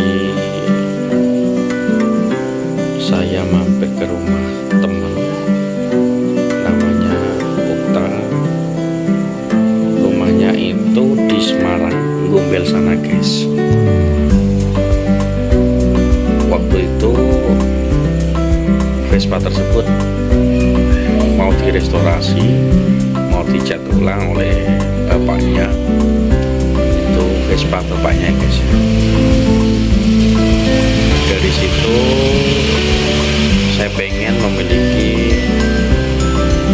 Jadi saya mampir ke rumah teman namanya Putra. Rumahnya itu di Semarang, Gombel sana guys. Waktu itu Vespa tersebut mau direstorasi, mau dicat ulang oleh bapaknya. Itu Vespa bapaknya guys. Dari situ saya pengen memiliki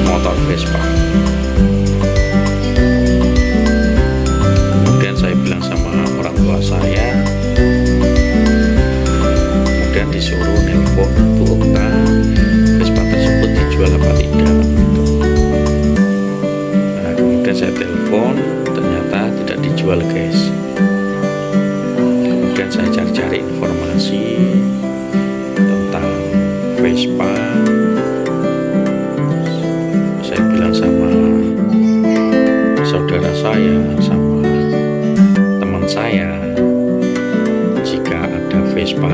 motor Vespa. Kemudian saya bilang sama orang tua saya, kemudian disuruh nelpon Bu Okta, Vespa tersebut dijual apa tidak gitu. Nah, kemudian saya telepon, ternyata tidak dijual guys. Kemudian saya cari-cari informasi tentang Vespa. Saya bilang sama saudara saya, sama teman saya, jika ada Vespa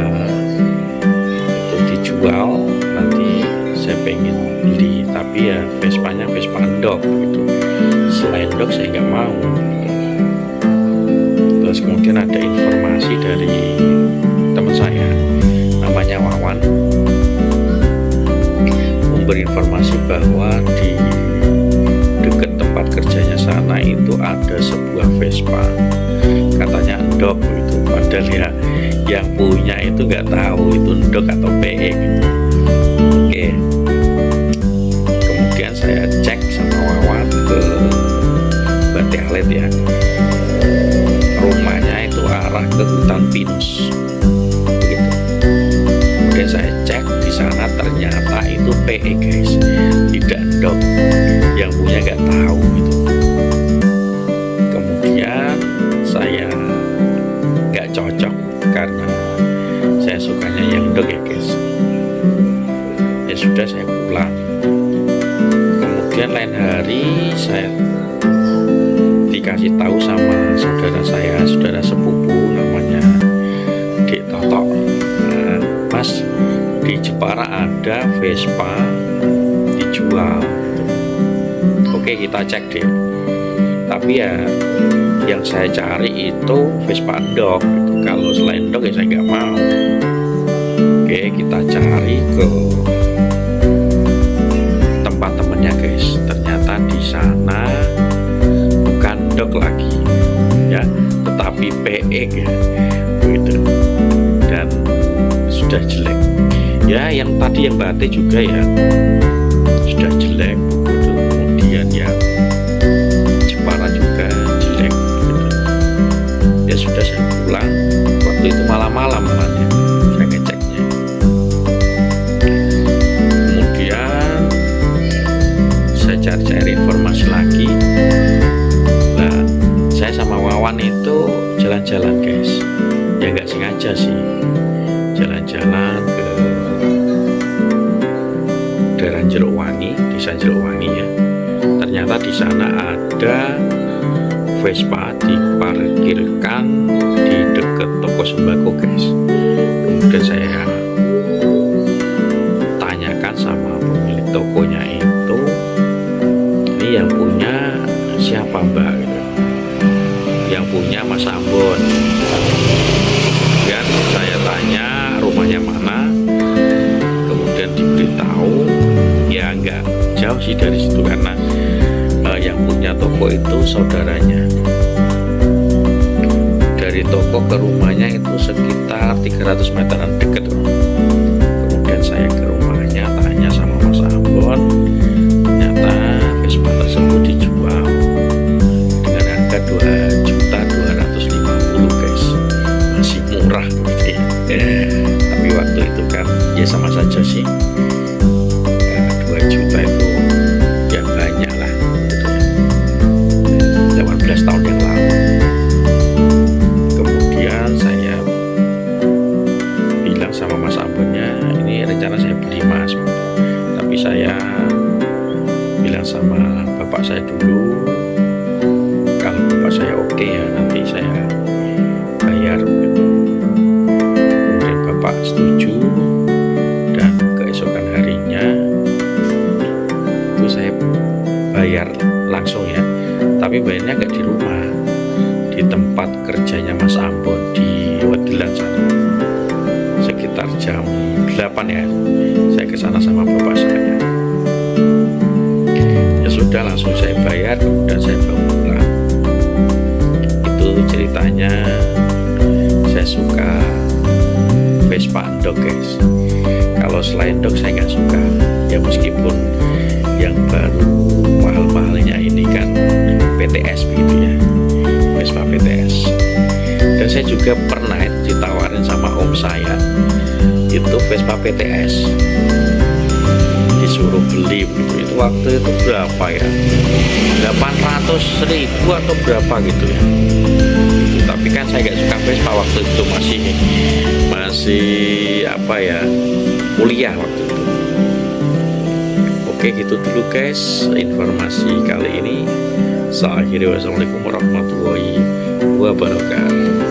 itu dijual, nanti saya pengen beli, tapi ya Vespanya Vespa dok gitu. Selain dok saya nggak mau. Terus kemudian ada informasi dari teman saya namanya Wawan, memberi informasi bahwa di dekat tempat kerjanya sana itu ada sebuah Vespa, katanya endok gitu. Padahal ya yang punya itu nggak tahu itu endok atau PE gitu. Oke, kemudian saya cek sama Wawan ke Bati Alet ya. Rumahnya itu arah ke hutan pinus begitu. Kemudian saya cek di sana, ternyata itu PE guys, tidak endok, yang punya nggak tahu gitu. Kemudian saya nggak cocok karena saya sukanya yang endok ya guys. Ya sudah, saya pulang. Kemudian lain hari saya dikasih tahu sama saudara saya, saudara sepupu namanya Dek Totok. Nah, Mas, di Jepara ada Vespa dijual. Oke, kita cek deh. Tapi ya yang saya cari itu Vespa endok gitu. Kalau selain endok ya saya nggak mau. Oke, kita cari ke tempat temennya guys. Ternyata di sana bukan endok lagi ya, tetapi PE ya gitu, dan sudah jelek ya. Yang tadi yang batik juga ya sudah jelek gitu. Kemudian yang Jepara juga jelek gitu. Ya sudah, saya pulang. Waktu itu malam-malam ya, saya ngeceknya. Kemudian saya cari-cari informasi lagi. Nah, saya sama Wawan itu jalan-jalan guys. Ya nggak sengaja sih, jalan-jalan ke daerah Jerukwangi, desa Jerukwangi ya. Ternyata di sana ada Vespa diparkirkan di dekat toko sembako guys. Kemudian saya tanyakan sama pemilik tokonya itu, ini yang punya siapa mbak gitu. Yang punya Mas Ambon. Dan saya tanya rumahnya mana, kemudian diberitahu ya nggak jauh sih dari situ, karena yang punya toko itu saudaranya. Dari toko ke rumahnya itu sekitar 300 meteran dekat. Kemudian saya ke rumahnya, tanya sama Mas Ambon, ternyata Vespa tersebut dijual dengan harga 2.250.000 guys. Masih murah gitu ya. Tapi waktu itu kan ya sama saja sih ya, 2 juta itu ya banyak lah gitu ya. 18 tahun yang lalu. Kemudian saya bilang sama Mas Ambonnya, ini rencana saya beli Mas, tapi saya bilang sama bapak saya dulu, kalau bapak saya oke ya nanti saya bayar gitu. sekitar jam 8 ya, saya ke sana sama bapak saya. Ya sudah, langsung saya bayar dan saya bawa pulang. Itu ceritanya. Saya suka Vespa Endok guys. Kalau selain Endok saya nggak suka. Ya meskipun yang baru mahal-mahalnya ini kan PTS begitu ya, Vespa PTS. Dan saya juga pernah ditawarin sama om saya itu Vespa PTS, disuruh beli begitu. Itu waktu itu berapa ya, 800.000 atau berapa gitu ya. Tapi kan saya nggak suka Vespa waktu itu, masih apa ya, kuliah waktu itu. Oke, gitu dulu guys informasi kali ini. Saya akhiri, wassalamualaikum warahmatullahi wabarakatuh.